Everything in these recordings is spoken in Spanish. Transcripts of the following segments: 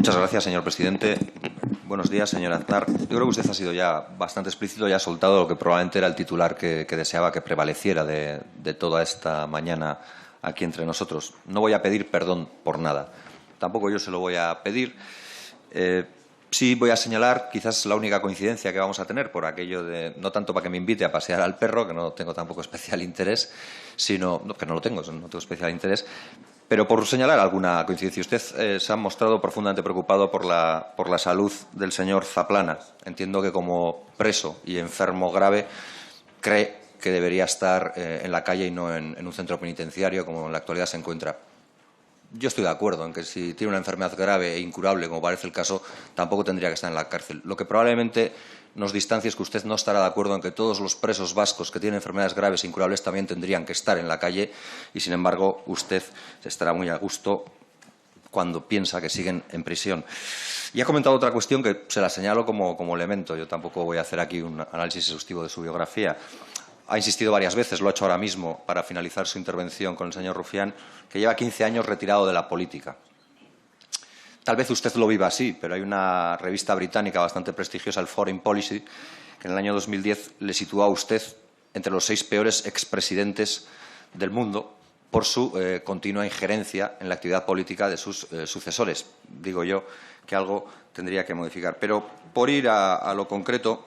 Muchas gracias, señor presidente. Buenos días, señor Aznar. Yo creo que usted ha sido ya bastante explícito y ha soltado lo que probablemente era el titular que deseaba que prevaleciera de toda esta mañana aquí entre nosotros. No voy a pedir perdón por nada. Tampoco yo se lo voy a pedir. Sí voy a señalar quizás la única coincidencia que vamos a tener por aquello de, no tanto para que me invite a pasear al perro, que no tengo tampoco especial interés, sino, que no lo tengo, no tengo especial interés, pero por señalar alguna coincidencia. Usted se ha mostrado profundamente preocupado por la salud del señor Zaplana. Entiendo que como preso y enfermo grave cree que debería estar en la calle y no en un centro penitenciario, como en la actualidad se encuentra. Yo estoy de acuerdo en que si tiene una enfermedad grave e incurable, como parece el caso, tampoco tendría que estar en la cárcel. Lo que probablemente nos distancia es que usted no estará de acuerdo en que todos los presos vascos que tienen enfermedades graves e incurables también tendrían que estar en la calle y, sin embargo, usted estará muy a gusto cuando piensa que siguen en prisión. Y ha comentado otra cuestión que se la señalo como elemento. Yo tampoco voy a hacer aquí un análisis exhaustivo de su biografía. Ha insistido varias veces, lo ha hecho ahora mismo para finalizar su intervención con el señor Rufián, que lleva 15 años retirado de la política. Tal vez usted lo viva así, pero hay una revista británica bastante prestigiosa, el Foreign Policy, que en el año 2010 le sitúa a usted entre los 6 peores expresidentes del mundo por su continua injerencia en la actividad política de sus sucesores. Digo yo que algo tendría que modificar. Pero por ir a lo concreto,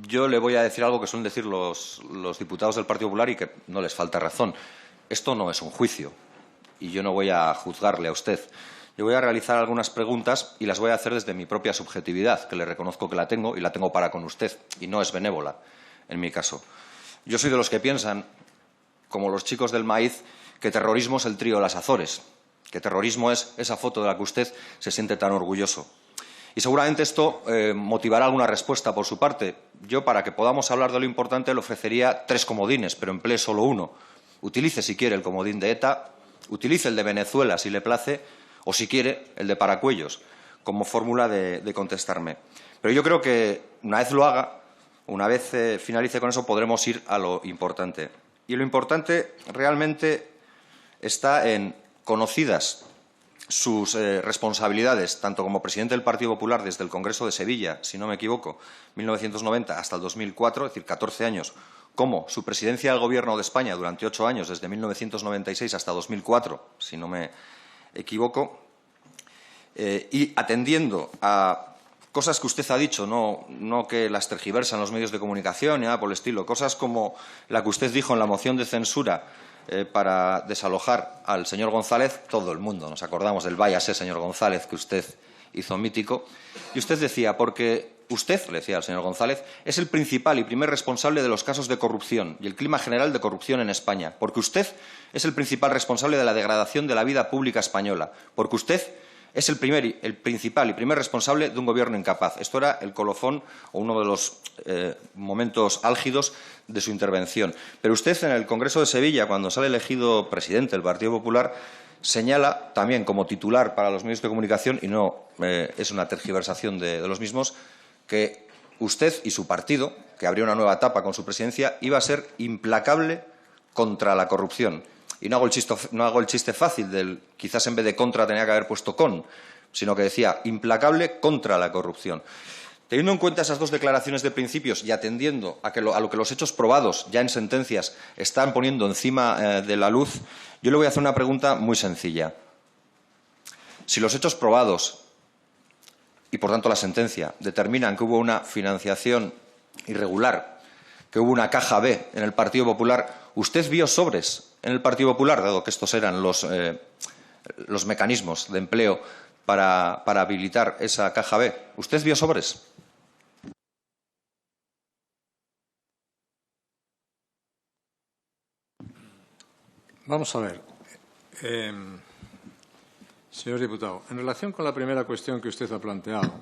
yo le voy a decir algo que suelen decir los diputados del Partido Popular y que no les falta razón. Esto no es un juicio y yo no voy a juzgarle a usted. Yo voy a realizar algunas preguntas y las voy a hacer desde mi propia subjetividad, que le reconozco que la tengo y la tengo para con usted, y no es benévola en mi caso. Yo soy de los que piensan, como los chicos del maíz, que terrorismo es el trío de las Azores, que terrorismo es esa foto de la que usted se siente tan orgulloso. Y seguramente esto motivará alguna respuesta por su parte. Yo, para que podamos hablar de lo importante, le ofrecería 3 comodines, pero emplee solo uno. Utilice, si quiere, el comodín de ETA, utilice el de Venezuela, si le place, o, si quiere, el de Paracuellos, como fórmula de contestarme. Pero yo creo que, una vez lo haga, una vez finalice con eso, podremos ir a lo importante. Y lo importante realmente está en, conocidas sus responsabilidades, tanto como presidente del Partido Popular desde el Congreso de Sevilla, si no me equivoco, 1990 hasta el 2004, es decir, 14 años, como su presidencia del Gobierno de España durante 8 años, desde 1996 hasta 2004, si no me equivoco, y atendiendo a cosas que usted ha dicho, no que las tergiversan los medios de comunicación ni nada por el estilo, cosas como la que usted dijo en la moción de censura para desalojar al señor González. Todo el mundo nos acordamos del váyase, señor González, que usted hizo mítico. Y usted decía, porque usted, le decía al señor González, es el principal y primer responsable de los casos de corrupción y el clima general de corrupción en España. Porque usted es el principal responsable de la degradación de la vida pública española. Porque usted es el principal y primer responsable de un gobierno incapaz. Esto era el colofón o uno de los momentos álgidos de su intervención. Pero usted, en el Congreso de Sevilla, cuando sale elegido presidente del Partido Popular, señala también como titular para los medios de comunicación, y no es una tergiversación de los mismos, que usted y su partido, que abrió una nueva etapa con su presidencia, iba a ser implacable contra la corrupción. Y no hago el chiste fácil del quizás en vez de contra tenía que haber puesto con, sino que decía implacable contra la corrupción. Teniendo en cuenta esas 2 declaraciones de principios y atendiendo a lo que los hechos probados ya en sentencias están poniendo encima de la luz, yo le voy a hacer una pregunta muy sencilla. Si los hechos probados y, por tanto, la sentencia determinan que hubo una financiación irregular, que hubo una caja B en el Partido Popular, ¿usted vio sobres en el Partido Popular, dado que estos eran los mecanismos de empleo para habilitar esa caja B? ¿Usted vio sobres? Vamos a ver. Señor diputado, en relación con la primera cuestión que usted ha planteado,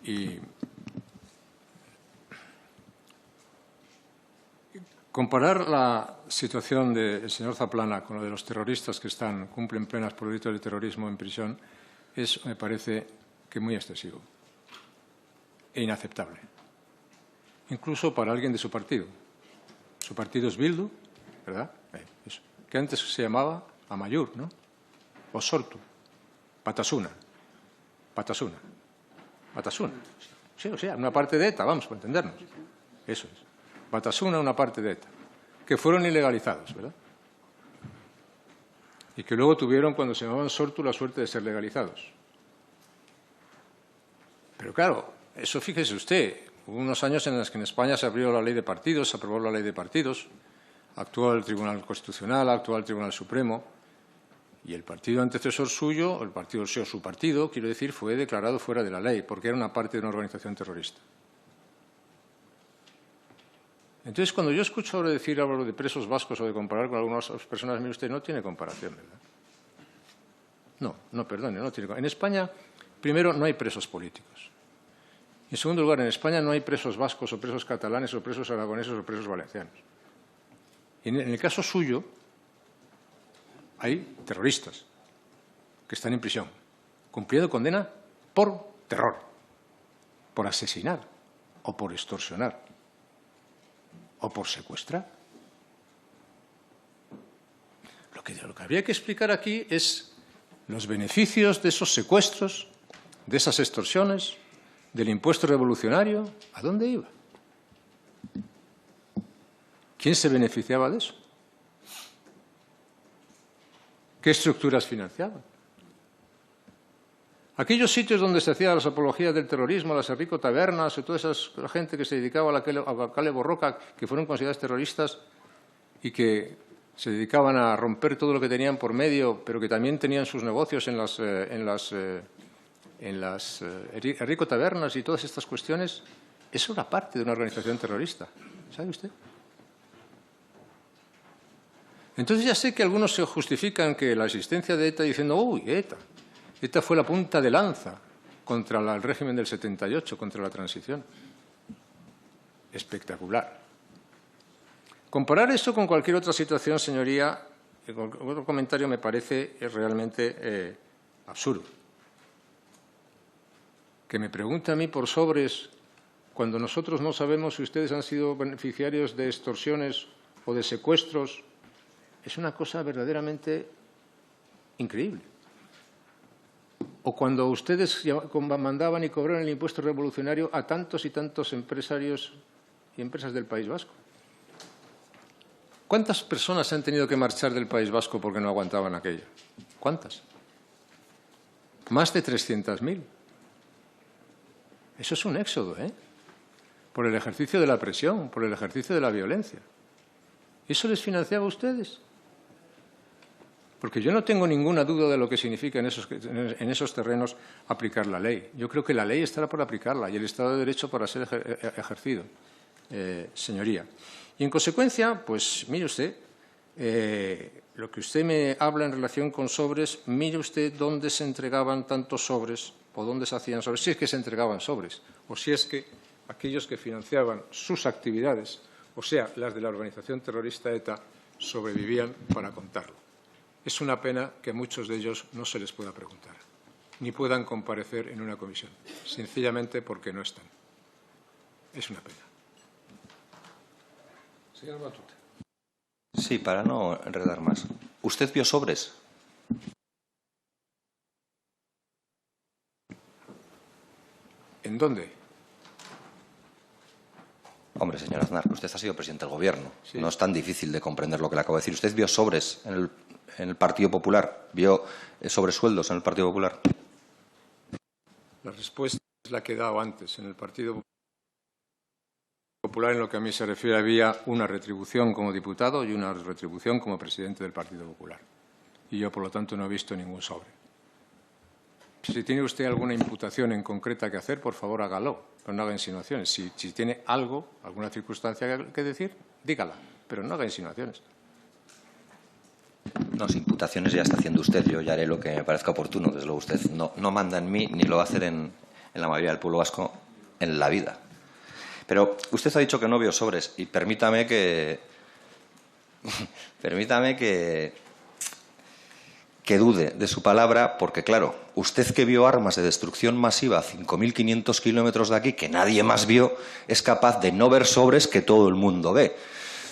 y comparar la situación del señor Zaplana con la de los terroristas que cumplen penas por delitos de terrorismo en prisión me parece que muy excesivo e inaceptable, incluso para alguien de su partido. Su partido es Bildu, ¿verdad? Que antes se llamaba Amaiur, ¿no? O Sortu, Batasuna. Batasuna. Batasuna. Sí, o sea, una parte de ETA, vamos, para entendernos. Eso es. Batasuna, una parte de ETA. Que fueron ilegalizados, ¿verdad? Y que luego tuvieron, cuando se llamaban Sortu, la suerte de ser legalizados. Pero claro, eso fíjese usted, hubo unos años en los que en España se abrió la ley de partidos, se aprobó la ley de partidos, actuó el Tribunal Constitucional, actuó el Tribunal Supremo, y el partido antecesor suyo, el partido su partido, quiero decir, fue declarado fuera de la ley, porque era una parte de una organización terrorista. Entonces, cuando yo escucho ahora decir algo de presos vascos o de comparar con algunas personas, mire usted, no tiene comparación, ¿verdad? No, perdone, no tiene comparación. En España, primero, no hay presos políticos. En segundo lugar, en España no hay presos vascos o presos catalanes o presos aragoneses o presos valencianos. Y en el caso suyo, hay terroristas que están en prisión, cumpliendo condena por terror, por asesinar o por extorsionar o por secuestrar. Lo que habría que explicar aquí es los beneficios de esos secuestros, de esas extorsiones, del impuesto revolucionario. ¿A dónde iba? ¿Quién se beneficiaba de eso? ¿Qué estructuras financiaban? Aquellos sitios donde se hacían las apologías del terrorismo, las ricotabernas y toda esa gente que se dedicaba a la Cale Borroca, que fueron considerados terroristas y que se dedicaban a romper todo lo que tenían por medio, pero que también tenían sus negocios en las ricotabernas y todas estas cuestiones, eso era parte de una organización terrorista. ¿Sabe usted? Entonces ya sé que algunos se justifican que la existencia de ETA diciendo, uy, ETA fue la punta de lanza contra el régimen del 78, contra la transición. Espectacular. Comparar eso con cualquier otra situación, señoría, con otro comentario me parece realmente absurdo. Que me pregunte a mí por sobres cuando nosotros no sabemos si ustedes han sido beneficiarios de extorsiones o de secuestros, es una cosa verdaderamente increíble. O cuando ustedes mandaban y cobraron el impuesto revolucionario a tantos y tantos empresarios y empresas del País Vasco. ¿Cuántas personas han tenido que marchar del País Vasco porque no aguantaban aquello? ¿Cuántas? Más de 300.000. Eso es un éxodo, ¿eh? Por el ejercicio de la presión, por el ejercicio de la violencia. ¿Eso les financiaba a ustedes? Porque yo no tengo ninguna duda de lo que significa en esos terrenos aplicar la ley. Yo creo que la ley estará por aplicarla y el Estado de Derecho para ser ejercido, señoría. Y en consecuencia, pues mire usted, lo que usted me habla en relación con sobres, mire usted dónde se entregaban tantos sobres o dónde se hacían sobres, si es que se entregaban sobres, o si es que aquellos que financiaban sus actividades, o sea, las de la organización terrorista ETA, sobrevivían para contarlo. Es una pena que a muchos de ellos no se les pueda preguntar, ni puedan comparecer en una comisión, sencillamente porque no están. Es una pena. Señor Matute. Sí, para no enredar más. ¿Usted vio sobres? ¿En dónde? Hombre, señor Aznar, usted ha sido presidente del Gobierno. Sí. No es tan difícil de comprender lo que le acabo de decir. ¿Usted vio sobres en el Partido Popular? ¿Vio sobresueldos en el Partido Popular? La respuesta es la que he dado antes. En el Partido Popular, en lo que a mí se refiere, había una retribución como diputado y una retribución como presidente del Partido Popular. Y yo, por lo tanto, no he visto ningún sobre. Si tiene usted alguna imputación en concreta que hacer, por favor, hágalo, pero no haga insinuaciones. Si tiene algo, alguna circunstancia que decir, dígala, pero no haga insinuaciones. No, imputaciones ya está haciendo usted. Yo ya haré lo que me parezca oportuno. Desde luego, usted no manda en mí ni lo va a hacer en la mayoría del pueblo vasco en la vida. Pero usted ha dicho que no vio sobres y permítame que dude de su palabra, porque, claro, usted que vio armas de destrucción masiva a 5.500 kilómetros de aquí, que nadie más vio, es capaz de no ver sobres que todo el mundo ve.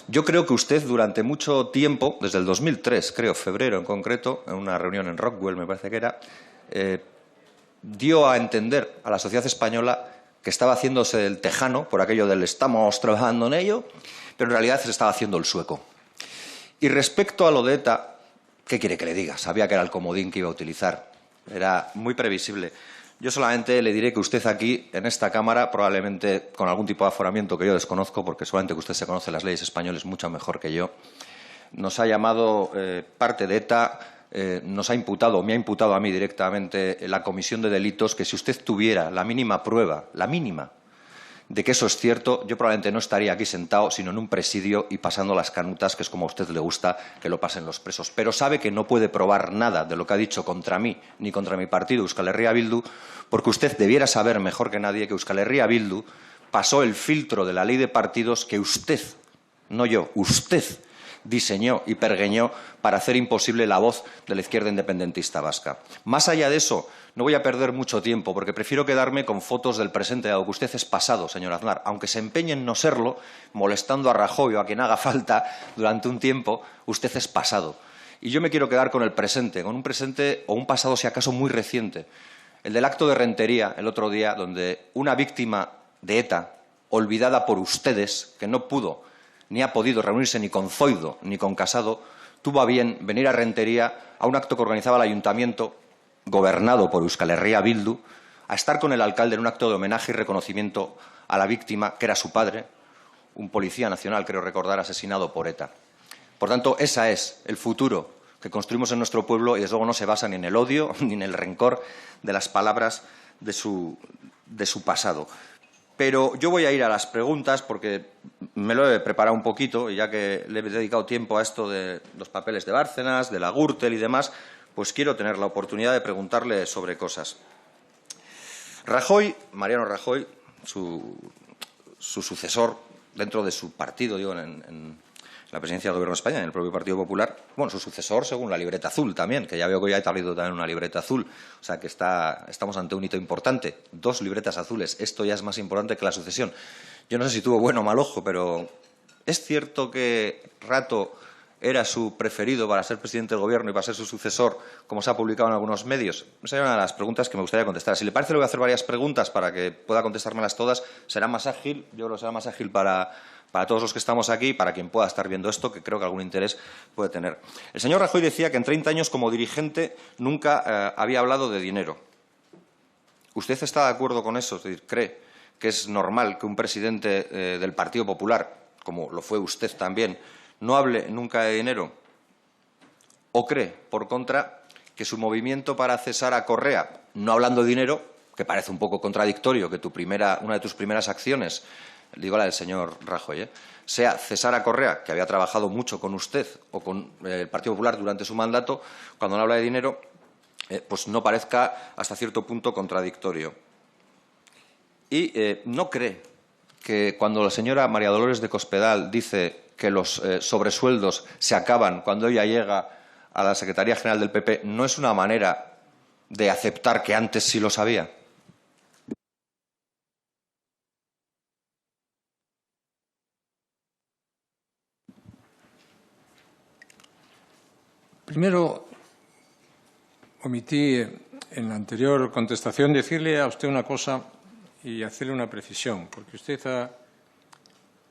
Yo creo que usted durante mucho tiempo, desde el 2003, creo, febrero en concreto, en una reunión en Rockwell, me parece que era, dio a entender a la sociedad española que estaba haciéndose el tejano por aquello del estamos trabajando en ello, pero en realidad se estaba haciendo el sueco. Y respecto a lo de ETA, ¿qué quiere que le diga? Sabía que era el comodín que iba a utilizar. Era muy previsible. Yo solamente le diré que usted aquí, en esta Cámara, probablemente con algún tipo de aforamiento que yo desconozco, porque seguramente que usted se conoce las leyes españolas mucho mejor que yo, nos ha llamado parte de ETA, nos ha imputado, o me ha imputado a mí directamente la comisión de delitos, que si usted tuviera la mínima prueba, la mínima, de que eso es cierto, yo probablemente no estaría aquí sentado, sino en un presidio y pasando las canutas, que es como a usted le gusta que lo pasen los presos. Pero sabe que no puede probar nada de lo que ha dicho contra mí ni contra mi partido, Euskal Herria Bildu, porque usted debiera saber mejor que nadie que Euskal Herria Bildu pasó el filtro de la ley de partidos que usted, no yo, usted diseñó y pergeñó para hacer imposible la voz de la izquierda independentista vasca. Más allá de eso, no voy a perder mucho tiempo, porque prefiero quedarme con fotos del presente, dado que usted es pasado, señor Aznar. Aunque se empeñe en no serlo, molestando a Rajoy o a quien haga falta durante un tiempo, usted es pasado. Y yo me quiero quedar con el presente, con un presente o un pasado, si acaso, muy reciente. El del acto de Rentería, el otro día, donde una víctima de ETA, olvidada por ustedes, que no pudo ni ha podido reunirse ni con Zoido ni con Casado, tuvo a bien venir a Rentería a un acto que organizaba el ayuntamiento, gobernado por Euskal Herria Bildu, a estar con el alcalde en un acto de homenaje y reconocimiento a la víctima, que era su padre, un policía nacional, creo recordar, asesinado por ETA. Por tanto, ese es el futuro que construimos en nuestro pueblo y, desde luego, no se basa ni en el odio ni en el rencor de las palabras de su pasado. Pero yo voy a ir a las preguntas porque me lo he preparado un poquito y ya que le he dedicado tiempo a esto de los papeles de Bárcenas, de la Gürtel y demás, pues quiero tener la oportunidad de preguntarle sobre cosas. Rajoy, Mariano Rajoy, su sucesor dentro de su partido, digo, en la presidencia del Gobierno de España, en el propio Partido Popular, bueno, su sucesor según la libreta azul también, que ya veo que ya ha salido también una libreta azul, o sea que estamos ante un hito importante, 2 libretas azules, esto ya es más importante que la sucesión. Yo no sé si tuvo buen o mal ojo, pero ¿es cierto que Rato era su preferido para ser presidente del Gobierno y para ser su sucesor, como se ha publicado en algunos medios? Esa es una de las preguntas que me gustaría contestar. Si le parece, le voy a hacer varias preguntas para que pueda contestármelas todas. Será más ágil, yo creo que será más ágil para todos los que estamos aquí, para quien pueda estar viendo esto, que creo que algún interés puede tener. El señor Rajoy decía que en 30 años como dirigente nunca había hablado de dinero. ¿Usted está de acuerdo con eso? Es decir, ¿cree que es normal que un presidente del Partido Popular, como lo fue usted también, no hable nunca de dinero? ¿O cree, por contra, que su movimiento para cesar a Correa, no hablando de dinero, que parece un poco contradictorio, que una de tus primeras acciones, digo la del señor Rajoy, sea cesar a Correa, que había trabajado mucho con usted o con el Partido Popular durante su mandato, cuando no habla de dinero, pues no parezca hasta cierto punto contradictorio? ¿Y no cree que cuando la señora María Dolores de Cospedal dice que los sobresueldos se acaban cuando ella llega a la Secretaría General del PP, no es una manera de aceptar que antes sí lo sabía? Primero, omití en la anterior contestación decirle a usted una cosa y hacerle una precisión, porque usted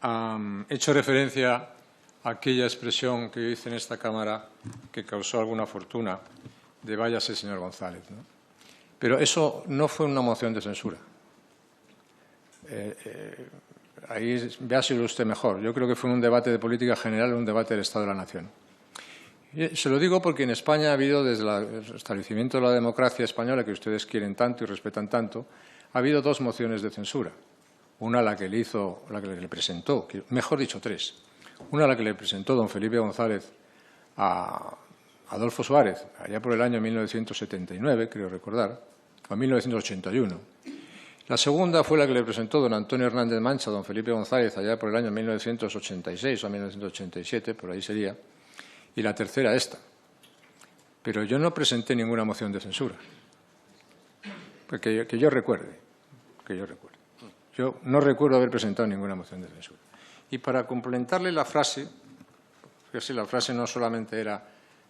ha hecho referencia a aquella expresión que yo hice en esta Cámara que causó alguna fortuna de váyase, señor González, ¿no? Pero eso no fue una moción de censura. Ahí véaselo usted mejor. Yo creo que fue un debate de política general, un debate del Estado de la Nación. Y se lo digo porque en España ha habido, desde el establecimiento de la democracia española, que ustedes quieren tanto y respetan tanto, ha habido 2 mociones de censura. Una la que le presentó, mejor dicho 3. Una la que le presentó don Felipe González a Adolfo Suárez, allá por el año 1979, creo recordar, o 1981. La segunda fue la que le presentó don Antonio Hernández Mancha a don Felipe González, allá por el año 1986 o 1987, por ahí sería. Y la tercera esta. Pero yo no presenté ninguna moción de censura. Que yo recuerde. Yo no recuerdo haber presentado ninguna moción de censura. Y para complementarle la frase, porque si la frase no solamente era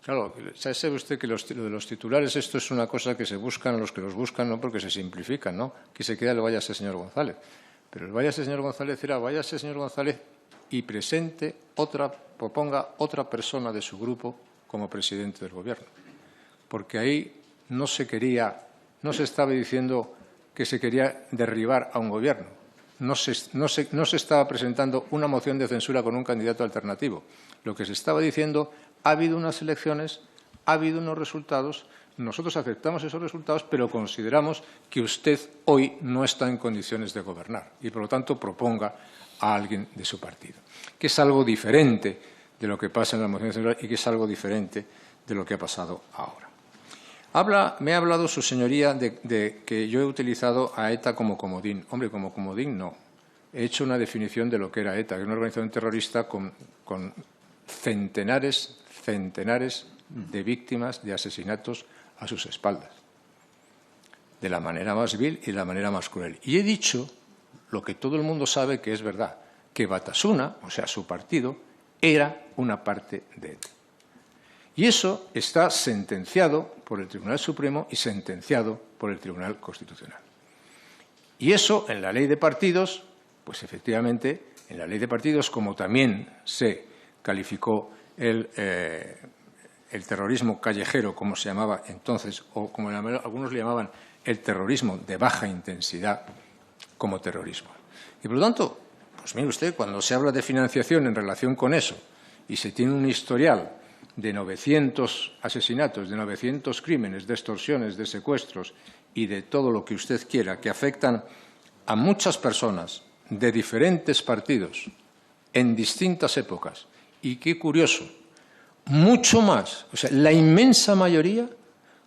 Claro, sabe usted que lo de los titulares esto es una cosa que se buscan los que los buscan, no porque se simplifican, ¿no? Que se queda el váyase señor González. Pero el váyase señor González era váyase señor González y proponga otra persona de su grupo como presidente del Gobierno. Porque ahí no se estaba diciendo que se quería derribar a un Gobierno. No se estaba presentando una moción de censura con un candidato alternativo. Lo que se estaba diciendo, ha habido unas elecciones, ha habido unos resultados, nosotros aceptamos esos resultados, pero consideramos que usted hoy no está en condiciones de gobernar y, por lo tanto, proponga a alguien de su partido, que es algo diferente de lo que pasa en la moción de censura y que es algo diferente de lo que ha pasado ahora. Me ha hablado su señoría de que yo he utilizado a ETA como comodín. Hombre, como comodín no. He hecho una definición de lo que era ETA, que es una organización terrorista con centenares de víctimas de asesinatos a sus espaldas, de la manera más vil y de la manera más cruel. Y he dicho lo que todo el mundo sabe que es verdad, que Batasuna, o sea, su partido, era una parte de ETA. Y eso está sentenciado por el Tribunal Supremo y sentenciado por el Tribunal Constitucional. Y eso, en la ley de partidos, pues efectivamente, en la ley de partidos, como también se calificó el terrorismo callejero, como se llamaba entonces, o como algunos le llamaban el terrorismo de baja intensidad, como terrorismo. Y, por lo tanto, pues mire usted, cuando se habla de financiación en relación con eso y se tiene un historial de 900 asesinatos, de 900 crímenes, de extorsiones, de secuestros y de todo lo que usted quiera, que afectan a muchas personas de diferentes partidos en distintas épocas, y qué curioso, mucho más, o sea, la inmensa mayoría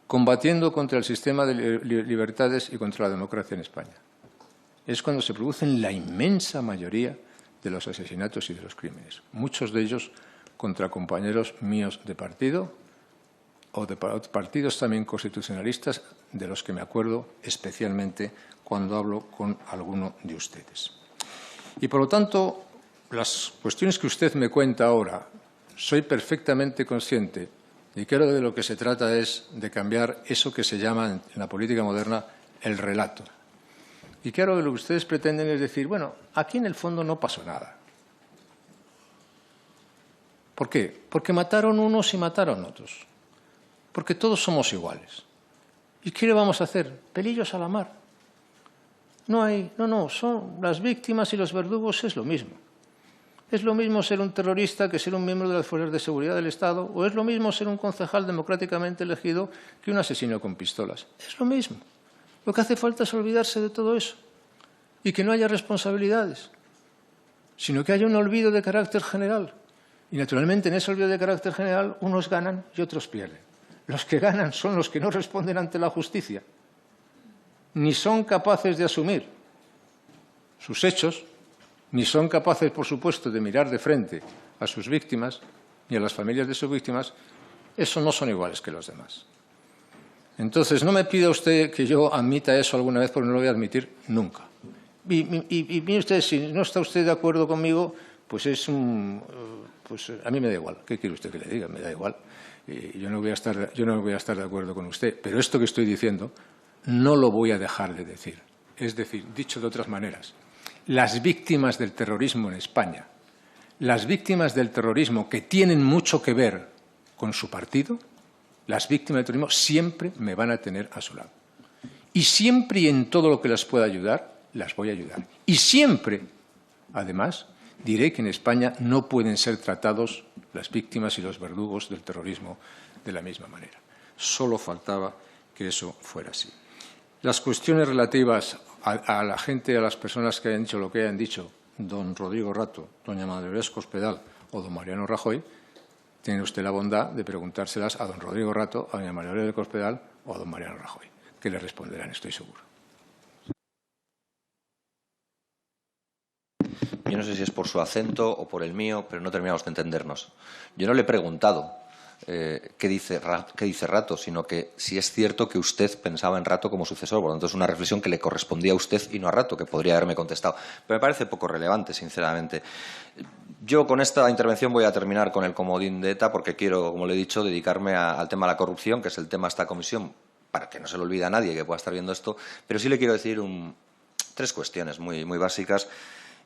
combatiendo contra el sistema de libertades y contra la democracia en España. Es cuando se producen la inmensa mayoría de los asesinatos y de los crímenes, muchos de ellos contra compañeros míos de partido o de partidos también constitucionalistas, de los que me acuerdo especialmente cuando hablo con alguno de ustedes. Y, por lo tanto, las cuestiones que usted me cuenta ahora, soy perfectamente consciente de que ahora de lo que se trata es de cambiar eso que se llama en la política moderna el relato. Y que ahora lo que ustedes pretenden es decir, bueno, aquí en el fondo no pasó nada. ¿Por qué? Porque mataron unos y mataron otros. Porque todos somos iguales. ¿Y qué le vamos a hacer? Pelillos a la mar. No, son las víctimas y los verdugos es lo mismo. ¿Es lo mismo ser un terrorista que ser un miembro de las fuerzas de seguridad del Estado? ¿O es lo mismo ser un concejal democráticamente elegido que un asesino con pistolas? Es lo mismo. Lo que hace falta es olvidarse de todo eso y que no haya responsabilidades, sino que haya un olvido de carácter general. Y, naturalmente, en ese olvido de carácter general, unos ganan y otros pierden. Los que ganan son los que no responden ante la justicia, ni son capaces de asumir sus hechos, ni son capaces, por supuesto, de mirar de frente a sus víctimas ni a las familias de sus víctimas. Esos no son iguales que los demás. Entonces, no me pida usted que yo admita eso alguna vez, porque no lo voy a admitir nunca. Y mire usted, si no está usted de acuerdo conmigo, pues a mí me da igual. ¿Qué quiere usted que le diga? Me da igual. Yo no voy a estar de acuerdo con usted. Pero esto que estoy diciendo no lo voy a dejar de decir. Es decir, dicho de otras maneras, las víctimas del terrorismo en España, las víctimas del terrorismo que tienen mucho que ver con su partido, las víctimas del terrorismo siempre me van a tener a su lado. Y siempre y en todo lo que las pueda ayudar, las voy a ayudar. Y siempre, además, diré que en España no pueden ser tratados las víctimas y los verdugos del terrorismo de la misma manera. Solo faltaba que eso fuera así. Las cuestiones relativas a la gente, a las personas que hayan dicho lo que hayan dicho, don Rodrigo Rato, doña María Dolores Cospedal o don Mariano Rajoy, tiene usted la bondad de preguntárselas a don Rodrigo Rato, a doña María Dolores Cospedal o a don Mariano Rajoy, que le responderán, estoy seguro. Yo no sé si es por su acento o por el mío, pero no terminamos de entendernos. Yo no le he preguntado qué dice Rato, sino que si es cierto que usted pensaba en Rato como sucesor. Por lo tanto, es una reflexión que le correspondía a usted y no a Rato, que podría haberme contestado. Pero me parece poco relevante, sinceramente. Yo con esta intervención voy a terminar con el comodín de ETA porque quiero, como le he dicho, dedicarme al tema de la corrupción, que es el tema de esta comisión, para que no se le olvide a nadie que pueda estar viendo esto, pero sí le quiero decir tres cuestiones muy básicas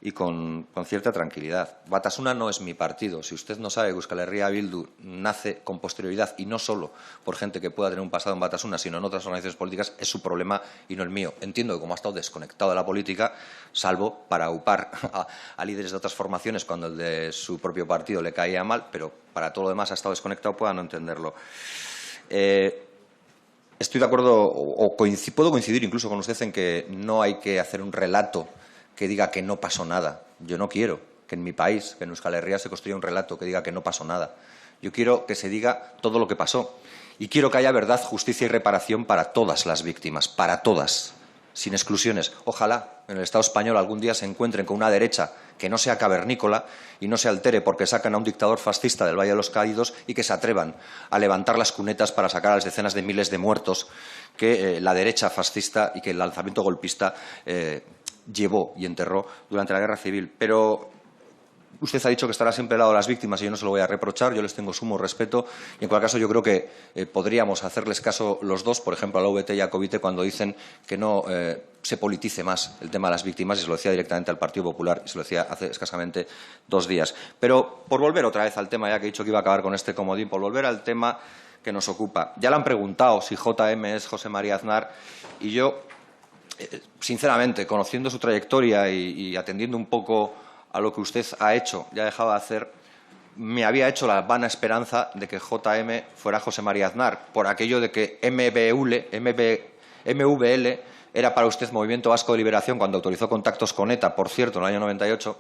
y con cierta tranquilidad. Batasuna no es mi partido. Si usted no sabe que Euskal Herria Bildu nace con posterioridad y no solo por gente que pueda tener un pasado en Batasuna, sino en otras organizaciones políticas, es su problema y no el mío. Entiendo que como ha estado desconectado de la política, salvo para upar a líderes de otras formaciones cuando el de su propio partido le caía mal, pero para todo lo demás ha estado desconectado, pueda no entenderlo. Estoy de acuerdo o puedo coincidir incluso con usted en que no hay que hacer un relato que diga que no pasó nada. Yo no quiero que en mi país, que en Euskal Herria, se construya un relato que diga que no pasó nada. Yo quiero que se diga todo lo que pasó. Y quiero que haya verdad, justicia y reparación para todas las víctimas, para todas, sin exclusiones. Ojalá en el Estado español algún día se encuentren con una derecha que no sea cavernícola y no se altere porque sacan a un dictador fascista del Valle de los Caídos y que se atrevan a levantar las cunetas para sacar a las decenas de miles de muertos que la derecha fascista y que el alzamiento golpista llevó y enterró durante la Guerra Civil. Pero usted ha dicho que estará siempre al lado de las víctimas y yo no se lo voy a reprochar, yo les tengo sumo respeto y en cualquier caso yo creo que podríamos hacerles caso los dos, por ejemplo a la VT y a Covite, cuando dicen que no se politice más el tema de las víctimas, y se lo decía directamente al Partido Popular y se lo decía hace escasamente 2 días. Pero por volver otra vez al tema, ya que he dicho que iba a acabar con este comodín, por volver al tema que nos ocupa. Ya le han preguntado si JM es José María Aznar y yo, sinceramente, conociendo su trayectoria y atendiendo un poco a lo que usted ha hecho y ha dejado de hacer, me había hecho la vana esperanza de que JM fuera José María Aznar, por aquello de que MVL era para usted Movimiento Vasco de Liberación cuando autorizó contactos con ETA, por cierto, en el año 98,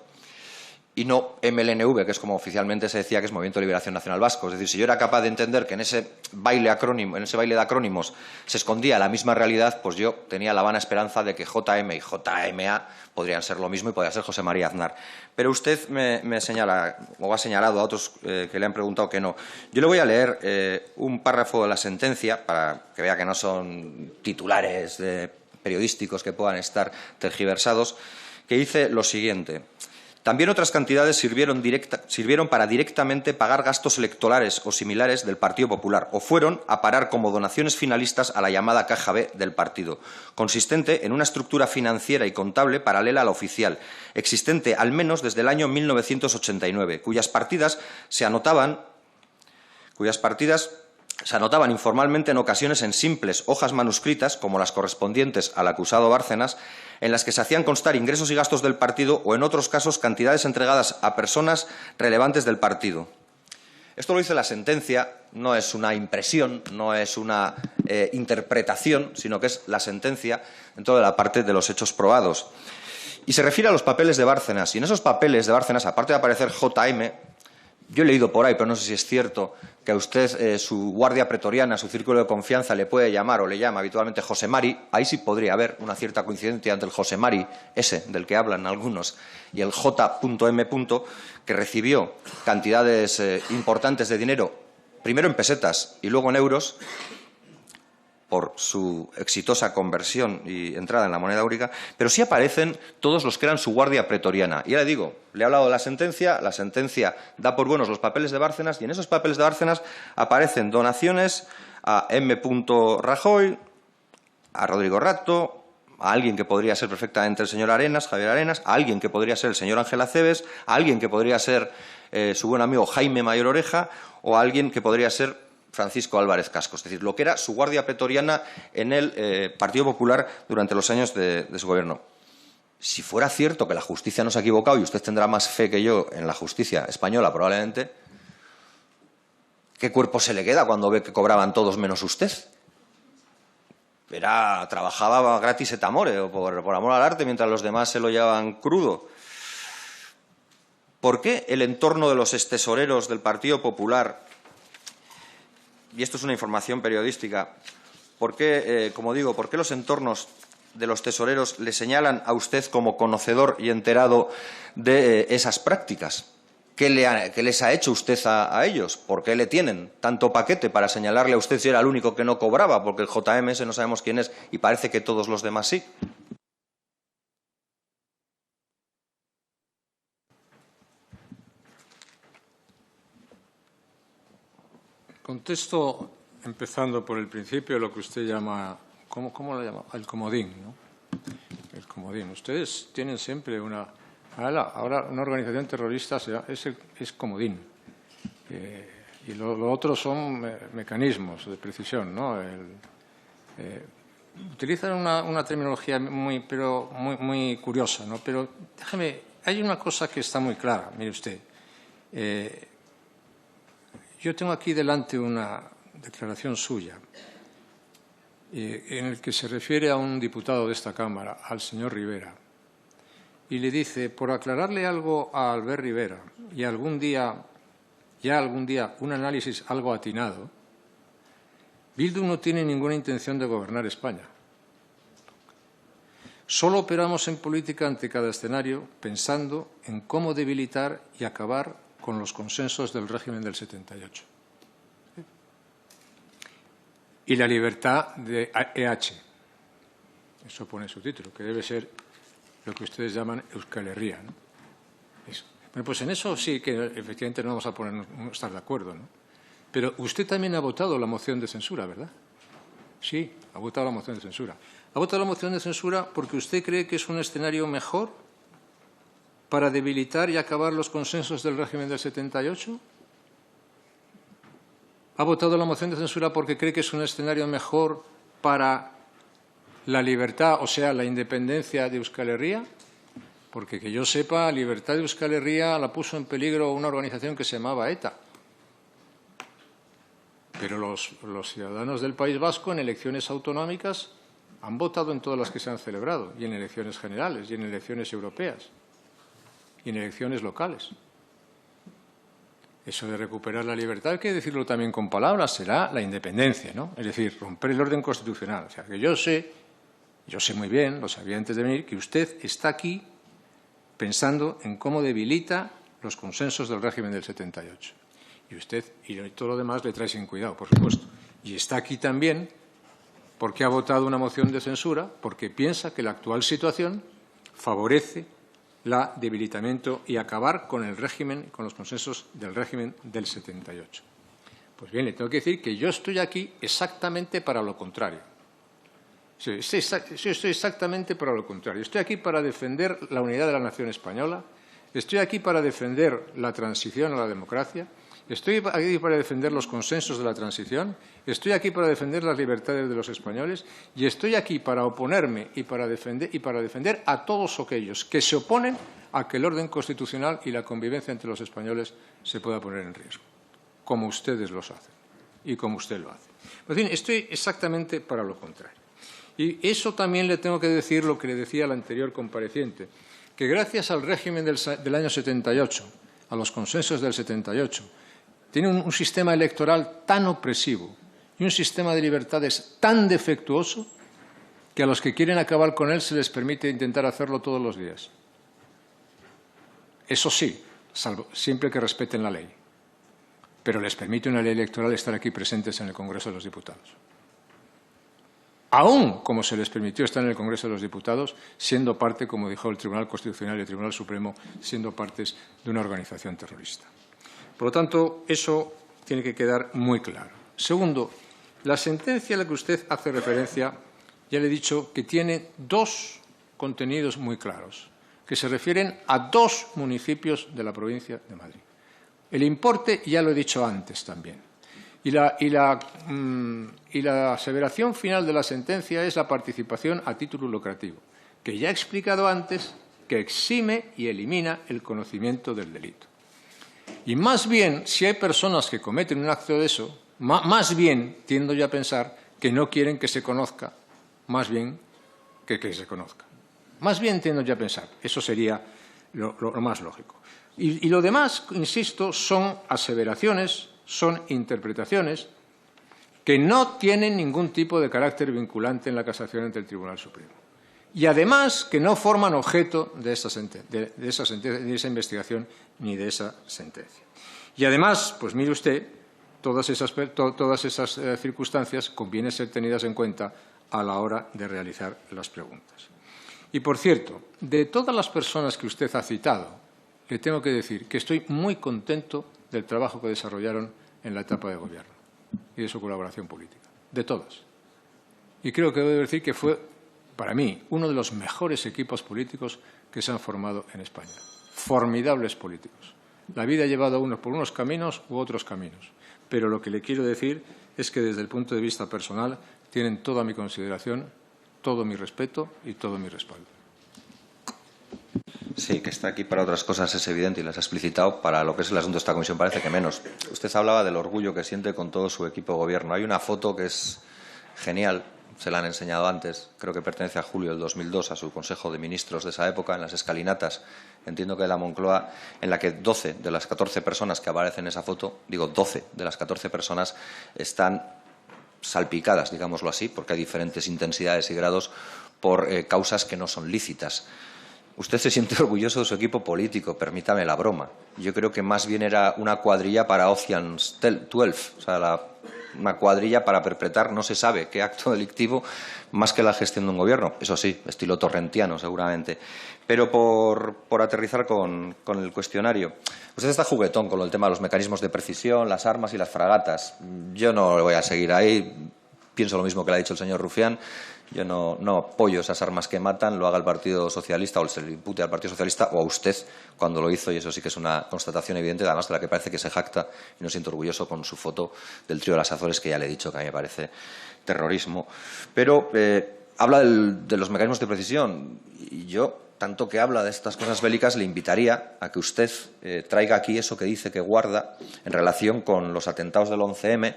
y no MLNV, que es como oficialmente se decía que es Movimiento de Liberación Nacional Vasco. Es decir, si yo era capaz de entender que en ese baile de acrónimos se escondía la misma realidad, pues yo tenía la vana esperanza de que JM y JMA podrían ser lo mismo y podría ser José María Aznar. Pero usted me señala, o ha señalado a otros que le han preguntado que no. Yo le voy a leer un párrafo de la sentencia para que vea que no son titulares periodísticos que puedan estar tergiversados, que dice lo siguiente. También otras cantidades sirvieron para directamente pagar gastos electorales o similares del Partido Popular o fueron a parar como donaciones finalistas a la llamada Caja B del partido, consistente en una estructura financiera y contable paralela a la oficial, existente al menos desde el año 1989, cuyas partidas se anotaban informalmente en ocasiones en simples hojas manuscritas, como las correspondientes al acusado Bárcenas, en las que se hacían constar ingresos y gastos del partido o, en otros casos, cantidades entregadas a personas relevantes del partido. Esto lo dice la sentencia, no es una impresión, no es una interpretación, sino que es la sentencia dentro de la parte de los hechos probados. Y se refiere a los papeles de Bárcenas. Y en esos papeles de Bárcenas, aparte de aparecer JM, yo he leído por ahí, pero no sé si es cierto, que a usted su guardia pretoriana, su círculo de confianza, le puede llamar o le llama habitualmente José Mari. Ahí sí podría haber una cierta coincidencia entre el José Mari, ese del que hablan algunos, y el J.M. que recibió cantidades importantes de dinero, primero en pesetas y luego en euros, por su exitosa conversión y entrada en la moneda única, pero sí aparecen todos los que eran su guardia pretoriana. Y ya le digo, le he hablado de la sentencia da por buenos los papeles de Bárcenas y en esos papeles de Bárcenas aparecen donaciones a M. Rajoy, a Rodrigo Rato, a alguien que podría ser perfectamente el señor Arenas, Javier Arenas, a alguien que podría ser el señor Ángel Acebes, a alguien que podría ser su buen amigo Jaime Mayor Oreja o a alguien que podría ser Francisco Álvarez Casco, es decir, lo que era su guardia pretoriana en el Partido Popular durante los años de su gobierno. Si fuera cierto que la justicia no se ha equivocado, y usted tendrá más fe que yo en la justicia española probablemente, ¿qué cuerpo se le queda cuando ve que cobraban todos menos usted? Trabajaba gratis et amore, o por amor al arte, mientras los demás se lo llevaban crudo. ¿Por qué el entorno de los extesoreros del Partido Popular, y esto es una información periodística, por qué los entornos de los tesoreros le señalan a usted como conocedor y enterado de esas prácticas? ¿Qué les ha hecho usted a ellos? ¿Por qué le tienen tanto paquete para señalarle a usted si era el único que no cobraba? Porque el JMS no sabemos quién es y parece que todos los demás sí. Contesto empezando por el principio, lo que usted llama, ¿cómo lo llama? El comodín, ¿no? El comodín. Ustedes tienen siempre una... Ahora una organización terrorista es comodín. Y lo otro son mecanismos de precisión, ¿no? Utilizan una terminología muy curiosa, ¿no? Pero déjeme, hay una cosa que está muy clara, mire usted. Yo tengo aquí delante una declaración suya en el que se refiere a un diputado de esta Cámara, al señor Rivera, y le dice, por aclararle algo a Albert Rivera y algún día un análisis algo atinado, Bildu no tiene ninguna intención de gobernar España. Solo operamos en política ante cada escenario pensando en cómo debilitar y acabar con los consensos del régimen del 78. Y la libertad de EH. Eso pone su título, que debe ser lo que ustedes llaman Euskal Herria, ¿no? Eso. Bueno, pues en eso sí que efectivamente no vamos a estar de acuerdo, ¿no? Pero usted también ha votado la moción de censura, ¿verdad? Sí, ha votado la moción de censura. Ha votado la moción de censura porque usted cree que es un escenario mejor para debilitar y acabar los consensos del régimen del 78. ¿Ha votado la moción de censura porque cree que es un escenario mejor para la libertad, o sea, la independencia de Euskal Herria? Porque que yo sepa, la libertad de Euskal Herria la puso en peligro una organización que se llamaba ETA. Pero los ciudadanos del País Vasco en elecciones autonómicas han votado en todas las que se han celebrado, y en elecciones generales, y en elecciones europeas, y en elecciones locales. Eso de recuperar la libertad, hay que decirlo también con palabras, será la independencia, ¿no? Es decir, romper el orden constitucional. O sea, que yo sé muy bien, lo sabía antes de venir, que usted está aquí pensando en cómo debilita los consensos del régimen del 78. Y usted y todo lo demás le trae sin cuidado, por supuesto. Y está aquí también porque ha votado una moción de censura, porque piensa que la actual situación favorece el debilitamiento y acabar con el régimen, con los consensos del régimen del 78. Pues bien, le tengo que decir que yo estoy aquí exactamente para lo contrario. Sí, estoy exactamente para lo contrario. Estoy aquí para defender la unidad de la nación española, estoy aquí para defender la transición a la democracia, estoy aquí para defender los consensos de la transición, estoy aquí para defender las libertades de los españoles y estoy aquí para oponerme y para defender a todos aquellos que se oponen a que el orden constitucional y la convivencia entre los españoles se pueda poner en riesgo, como ustedes los hacen y como usted lo hace. En fin, estoy exactamente para lo contrario. Y eso también le tengo que decir lo que le decía al anterior compareciente, que gracias al régimen del año 78, a los consensos del 78, tiene un sistema electoral tan opresivo y un sistema de libertades tan defectuoso que a los que quieren acabar con él se les permite intentar hacerlo todos los días. Eso sí, siempre que respeten la ley. Pero les permite una ley electoral estar aquí presentes en el Congreso de los Diputados. Aún como se les permitió estar en el Congreso de los Diputados, siendo parte, como dijo el Tribunal Constitucional y el Tribunal Supremo, siendo partes de una organización terrorista. Por lo tanto, eso tiene que quedar muy claro. Segundo, la sentencia a la que usted hace referencia, ya le he dicho que tiene dos contenidos muy claros, que se refieren a dos municipios de la provincia de Madrid. El importe, ya lo he dicho antes también. Y la aseveración final de la sentencia es la participación a título lucrativo, que ya he explicado antes que exime y elimina el conocimiento del delito. Y más bien, si hay personas que cometen un acto de eso, más bien tiendo yo a pensar que no quieren que se conozca, más bien que se conozca. Más bien tiendo yo a pensar, eso sería lo más lógico. Y lo demás, insisto, son aseveraciones, son interpretaciones que no tienen ningún tipo de carácter vinculante en la casación ante el Tribunal Supremo. Y además que no forman objeto de esa investigación ni de esa sentencia. Y además, pues mire usted, todas esas circunstancias conviene ser tenidas en cuenta a la hora de realizar las preguntas. Y por cierto, de todas las personas que usted ha citado, le tengo que decir que estoy muy contento del trabajo que desarrollaron en la etapa de gobierno. y de su colaboración política, de todas. Y creo que debo decir que fue, para mí, uno de los mejores equipos políticos que se han formado en España. Formidables políticos. La vida ha llevado a unos por unos caminos u otros caminos. Pero lo que le quiero decir es que desde el punto de vista personal tienen toda mi consideración, todo mi respeto y todo mi respaldo. Sí, que está aquí para otras cosas es evidente y las ha explicitado. Para lo que es el asunto de esta comisión parece que menos. Usted hablaba del orgullo que siente con todo su equipo de gobierno. Hay una foto que es genial, se la han enseñado antes, creo que pertenece a julio del 2002, a su Consejo de Ministros de esa época, en las escalinatas, entiendo que de la Moncloa, en la que 12 de las 14 personas que aparecen en esa foto, digo 12 de las 14 personas, están salpicadas, digámoslo así, porque hay diferentes intensidades y grados por causas que no son lícitas. Usted se siente orgulloso de su equipo político, permítame la broma. Yo creo que más bien era una cuadrilla para Ocean's 12, o sea, una cuadrilla para perpetrar no se sabe qué acto delictivo más que la gestión de un gobierno. Eso sí, estilo torrentiano seguramente. Pero por aterrizar con el cuestionario, usted está juguetón con el tema de los mecanismos de precisión, las armas y las fragatas. Yo no le voy a seguir ahí. Pienso lo mismo que le ha dicho el señor Rufián. Yo no apoyo esas armas que matan, lo haga el Partido Socialista o se le impute al Partido Socialista o a usted cuando lo hizo, y eso sí que es una constatación evidente, además de la que parece que se jacta y no siento orgulloso con su foto del trío de las Azores, que ya le he dicho que a mí me parece terrorismo. Pero habla de los mecanismos de precisión y yo, tanto que habla de estas cosas bélicas, le invitaría a que usted traiga aquí eso que dice que guarda en relación con los atentados del 11M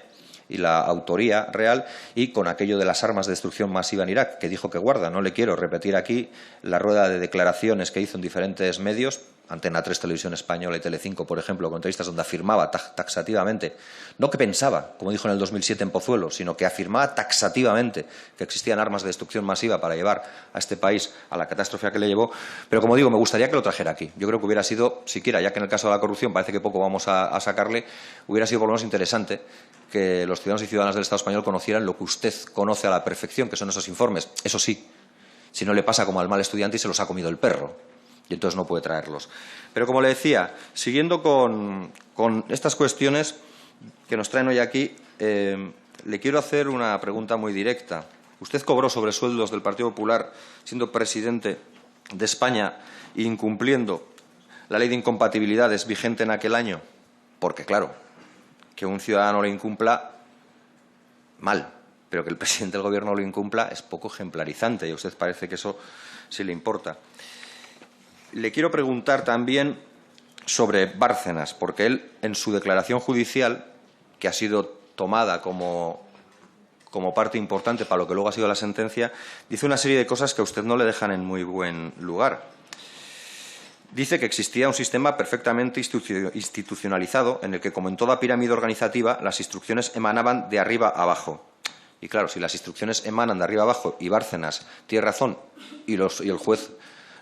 y la autoría real, y con aquello de las armas de destrucción masiva en Irak, que dijo que guarda. No le quiero repetir aquí la rueda de declaraciones que hizo en diferentes medios, Antena 3, Televisión Española y Telecinco, por ejemplo, con entrevistas donde afirmaba taxativamente, no que pensaba, como dijo en el 2007 en Pozuelo, sino que afirmaba taxativamente que existían armas de destrucción masiva para llevar a este país a la catástrofe a que le llevó. Pero, como digo, me gustaría que lo trajera aquí. Yo creo que hubiera sido, siquiera, ya que en el caso de la corrupción parece que poco vamos a sacarle, hubiera sido por lo menos interesante que los ciudadanos y ciudadanas del Estado español conocieran lo que usted conoce a la perfección, que son esos informes. Eso sí, si no le pasa como al mal estudiante y se los ha comido el perro, y entonces no puede traerlos. Pero, como le decía, siguiendo con estas cuestiones que nos traen hoy aquí, le quiero hacer una pregunta muy directa. ¿Usted cobró sobresueldos del Partido Popular siendo presidente de España e incumpliendo la ley de incompatibilidades vigente en aquel año? Porque, claro, que un ciudadano lo incumpla, mal, pero que el presidente del Gobierno lo incumpla es poco ejemplarizante, y a usted parece que eso sí le importa. Le quiero preguntar también sobre Bárcenas, porque él, en su declaración judicial, que ha sido tomada como parte importante para lo que luego ha sido la sentencia, dice una serie de cosas que a usted no le dejan en muy buen lugar. Dice que existía un sistema perfectamente institucionalizado en el que, como en toda pirámide organizativa, las instrucciones emanaban de arriba a abajo. Y claro, si las instrucciones emanan de arriba a abajo y Bárcenas tiene razón y el juez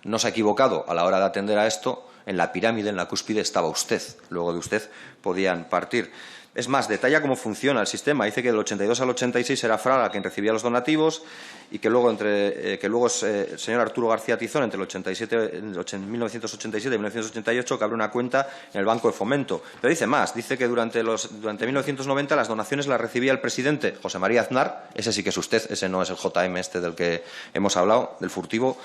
no se ha equivocado a la hora de atender a esto, en la pirámide, en la cúspide, estaba usted. Luego de usted podían partir. Es más, detalla cómo funciona el sistema. Dice que del 82 al 86 era Fraga quien recibía los donativos y que luego es el señor Arturo García Tizón entre el 1987 y 1988 que abre una cuenta en el Banco de Fomento. Pero dice más, dice que durante 1990 las donaciones las recibía el presidente José María Aznar, ese sí que es usted, ese no es el JM este del que hemos hablado, del furtivo,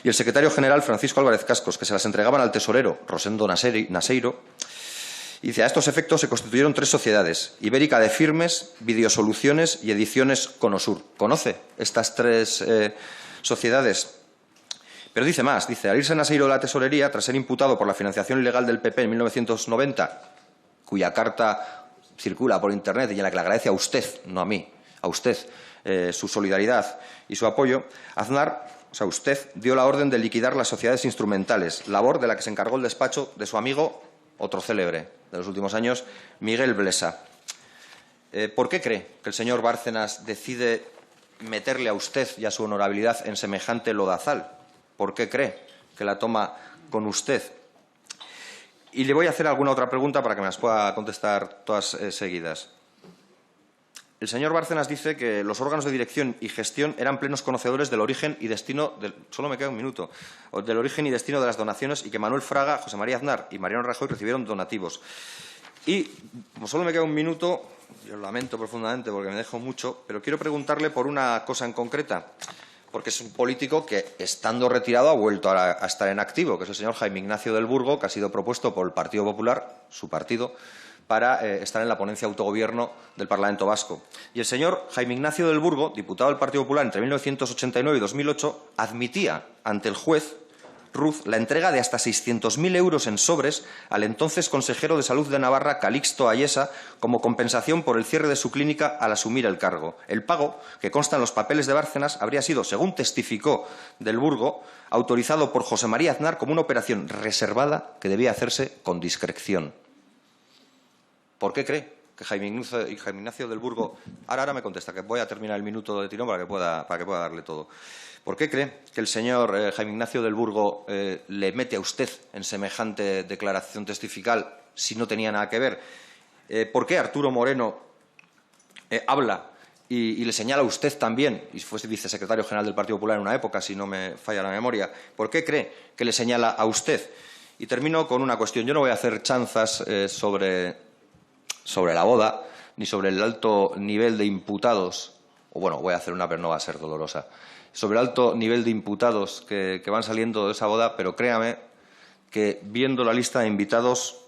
y el secretario general Francisco Álvarez Cascos, que se las entregaban al tesorero Rosendo Naseiro. Y dice, a estos efectos se constituyeron 3 sociedades, Ibérica de Firmes, Videosoluciones y Ediciones Conosur. ¿Conoce estas 3 sociedades? Pero dice más, dice, al irse Naseiro de la tesorería, tras ser imputado por la financiación ilegal del PP en 1990, cuya carta circula por Internet y en la que le agradece a usted, no a mí, a usted, su solidaridad y su apoyo, Aznar, o sea, usted, dio la orden de liquidar las sociedades instrumentales, labor de la que se encargó el despacho de su amigo, otro célebre de los últimos años, Miguel Blesa. ¿Por qué cree que el señor Bárcenas decide meterle a usted y a su honorabilidad en semejante lodazal? ¿Por qué cree que la toma con usted? Y le voy a hacer alguna otra pregunta para que me las pueda contestar todas seguidas. El señor Bárcenas dice que los órganos de dirección y gestión eran plenos conocedores del origen y destino, solo me queda un minuto, del origen y destino de las donaciones y que Manuel Fraga, José María Aznar y Mariano Rajoy recibieron donativos. Y, como solo me queda un minuto, yo lo lamento profundamente porque me dejo mucho, pero quiero preguntarle por una cosa en concreta, porque es un político que, estando retirado, ha vuelto a estar en activo, que es el señor Jaime Ignacio del Burgo, que ha sido propuesto por el Partido Popular, su partido, para estar en la ponencia de autogobierno del Parlamento Vasco. Y el señor Jaime Ignacio del Burgo, diputado del Partido Popular entre 1989 y 2008, admitía ante el juez Ruz la entrega de hasta 600.000 euros en sobres al entonces consejero de Salud de Navarra, Calixto Ayesa, como compensación por el cierre de su clínica al asumir el cargo. El pago, que consta en los papeles de Bárcenas, habría sido, según testificó del Burgo, autorizado por José María Aznar como una operación reservada que debía hacerse con discreción. ¿Por qué cree que Jaime Ignacio del Burgo... Ahora me contesta, que voy a terminar el minuto de tirón para que pueda darle todo. ¿Por qué cree que el señor Jaime Ignacio del Burgo le mete a usted en semejante declaración testifical si no tenía nada que ver? ¿Por qué Arturo Moreno habla y le señala a usted también, y fue vicesecretario general del Partido Popular en una época, si no me falla la memoria? ¿Por qué cree que le señala a usted? Y termino con una cuestión. Yo no voy a hacer chanzas sobre la boda, ni sobre el alto nivel de imputados, o bueno, voy a hacer una, pero no va a ser dolorosa, sobre el alto nivel de imputados que van saliendo de esa boda, pero créame que viendo la lista de invitados,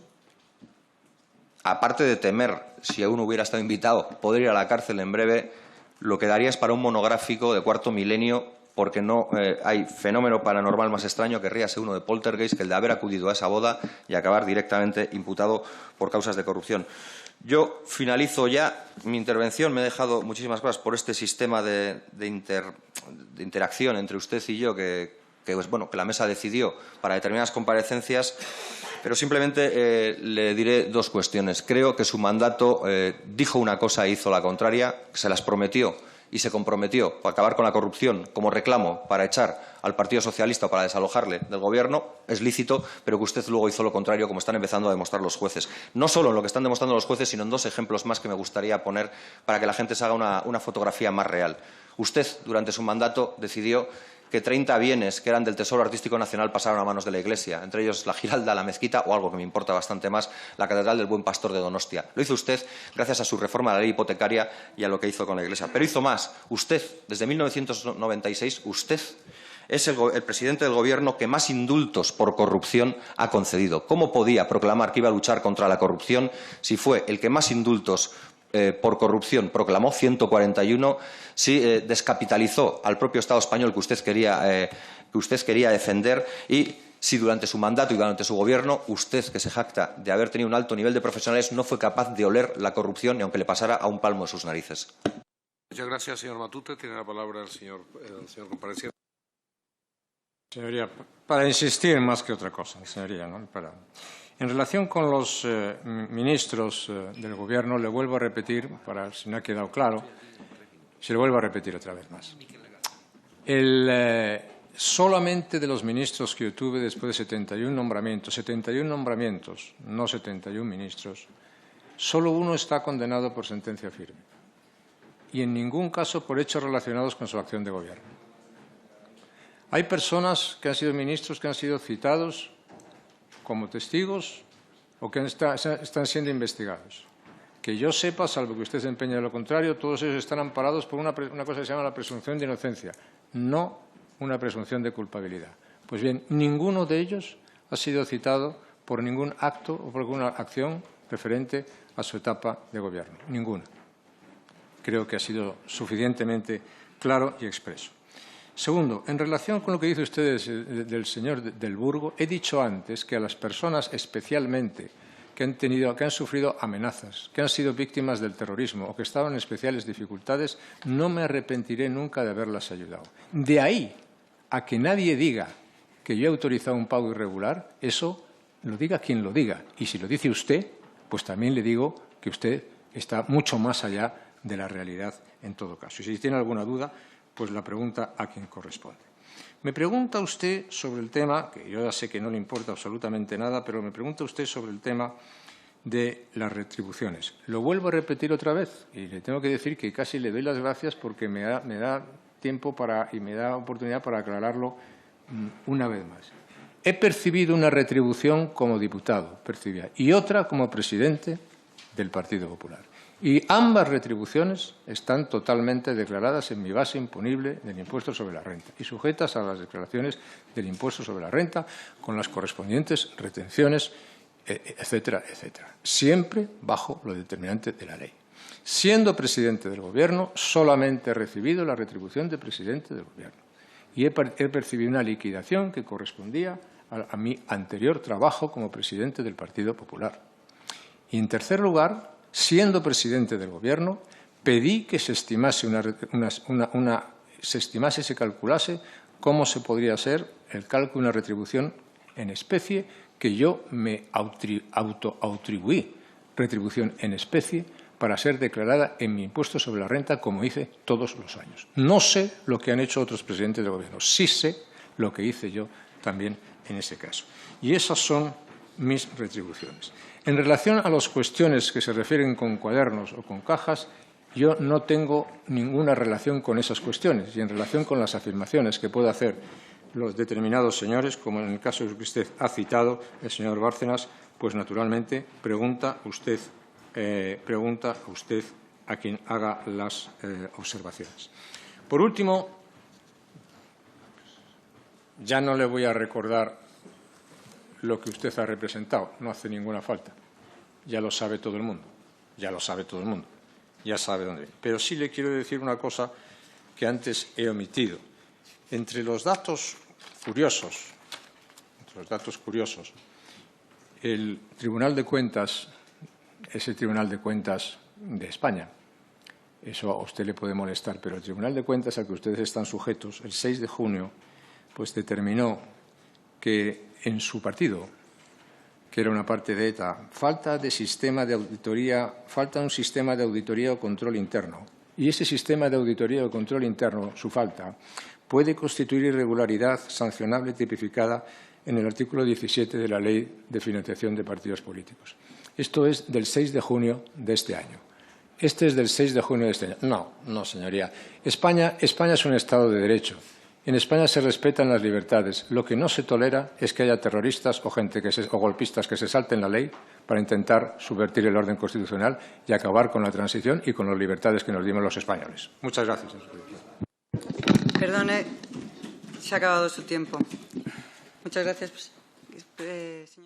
aparte de temer, si aún hubiera estado invitado, poder ir a la cárcel en breve, lo que daría es para un monográfico de cuarto milenio, porque no hay fenómeno paranormal más extraño que ríase uno de poltergeist que el de haber acudido a esa boda y acabar directamente imputado por causas de corrupción. Yo finalizo ya mi intervención. Me he dejado muchísimas cosas por este sistema de interacción entre usted y yo que la mesa decidió para determinadas comparecencias, pero simplemente le diré dos cuestiones. Creo que su mandato dijo una cosa e hizo la contraria, se las prometió y se comprometió para acabar con la corrupción como reclamo para echar al Partido Socialista o para desalojarle del Gobierno, es lícito, pero que usted luego hizo lo contrario, como están empezando a demostrar los jueces. No solo en lo que están demostrando los jueces, sino en dos ejemplos más que me gustaría poner para que la gente se haga una fotografía más real. Usted, durante su mandato, decidió que 30 bienes que eran del Tesoro Artístico Nacional pasaron a manos de la Iglesia, entre ellos la Giralda, la Mezquita o algo que me importa bastante más, la Catedral del Buen Pastor de Donostia. Lo hizo usted gracias a su reforma de la ley hipotecaria y a lo que hizo con la Iglesia. Pero hizo más. Usted, desde 1996, usted es el presidente del Gobierno que más indultos por corrupción ha concedido. ¿Cómo podía proclamar que iba a luchar contra la corrupción si fue el que más indultos por corrupción proclamó, 141, si descapitalizó al propio Estado español que usted quería defender, y si durante su mandato y durante su gobierno usted, que se jacta de haber tenido un alto nivel de profesionales, no fue capaz de oler la corrupción ni aunque le pasara a un palmo de sus narices? Muchas gracias, señor Matute. Tiene la palabra el señor compareciente. Señoría, para insistir más que otra cosa, señoría, ¿no? En relación con los ministros del Gobierno, le vuelvo a repetir, para si no ha quedado claro, se lo vuelvo a repetir otra vez más. Solamente de los ministros que yo tuve después de 71 nombramientos, no 71 ministros, solo uno está condenado por sentencia firme y en ningún caso por hechos relacionados con su acción de gobierno. Hay personas que han sido ministros que han sido citados como testigos o que están siendo investigados. Que yo sepa, salvo que usted se empeñe de lo contrario, todos ellos están amparados por una cosa que se llama la presunción de inocencia, no una presunción de culpabilidad. Pues bien, ninguno de ellos ha sido citado por ningún acto o por alguna acción referente a su etapa de gobierno. Ninguna. Creo que ha sido suficientemente claro y expreso. Segundo, en relación con lo que dice usted del señor del Burgo, he dicho antes que a las personas especialmente que han sufrido amenazas, que han sido víctimas del terrorismo o que estaban en especiales dificultades, no me arrepentiré nunca de haberlas ayudado. De ahí a que nadie diga que yo he autorizado un pago irregular, eso lo diga quien lo diga. Y si lo dice usted, pues también le digo que usted está mucho más allá de la realidad en todo caso. Y si tiene alguna duda, pues la pregunta a quien corresponde. Me pregunta usted sobre el tema, que yo ya sé que no le importa absolutamente nada, pero me pregunta usted sobre el tema de las retribuciones. Lo vuelvo a repetir otra vez y le tengo que decir que casi le doy las gracias porque me da tiempo y me da oportunidad para aclararlo una vez más. He percibido una retribución como diputado, y otra como presidente del Partido Popular. Y ambas retribuciones están totalmente declaradas en mi base imponible del impuesto sobre la renta y sujetas a las declaraciones del impuesto sobre la renta con las correspondientes retenciones, etcétera, etcétera. Siempre bajo lo determinante de la ley. Siendo presidente del Gobierno, solamente he recibido la retribución de presidente del Gobierno y he percibido una liquidación que correspondía a mi anterior trabajo como presidente del Partido Popular. Y, en tercer lugar, siendo presidente del Gobierno, pedí que se estimase, se calculase cómo se podría hacer el cálculo de una retribución en especie que yo me autoatribuí, retribución en especie, para ser declarada en mi impuesto sobre la renta, como hice todos los años. No sé lo que han hecho otros presidentes del Gobierno, sí sé lo que hice yo también en ese caso. Y esas son mis retribuciones. En relación a las cuestiones que se refieren con cuadernos o con cajas, yo no tengo ninguna relación con esas cuestiones. Y en relación con las afirmaciones que puede hacer los determinados señores, como en el caso que usted ha citado, el señor Bárcenas, pues naturalmente pregunta usted a quien haga las observaciones. Por último, ya no le voy a recordar lo que usted ha representado, no hace ninguna falta. Ya lo sabe todo el mundo, ya sabe dónde viene. Pero sí le quiero decir una cosa que antes he omitido. Entre los datos curiosos, el Tribunal de Cuentas es el Tribunal de Cuentas de España. Eso a usted le puede molestar, pero el Tribunal de Cuentas al que ustedes están sujetos, el 6 de junio, pues determinó que en su partido, que era una parte de ETA, falta un sistema de auditoría o control interno. Y ese sistema de auditoría o control interno, su falta, puede constituir irregularidad sancionable tipificada en el artículo 17 de la Ley de Financiación de Partidos Políticos. Esto es del 6 de junio de este año. Este es del 6 de junio de este año. No, señoría. España es un Estado de Derecho. En España se respetan las libertades. Lo que no se tolera es que haya terroristas o golpistas que se salten la ley para intentar subvertir el orden constitucional y acabar con la transición y con las libertades que nos dimos los españoles. Muchas gracias. Perdone, se ha acabado su tiempo. Muchas gracias, señor.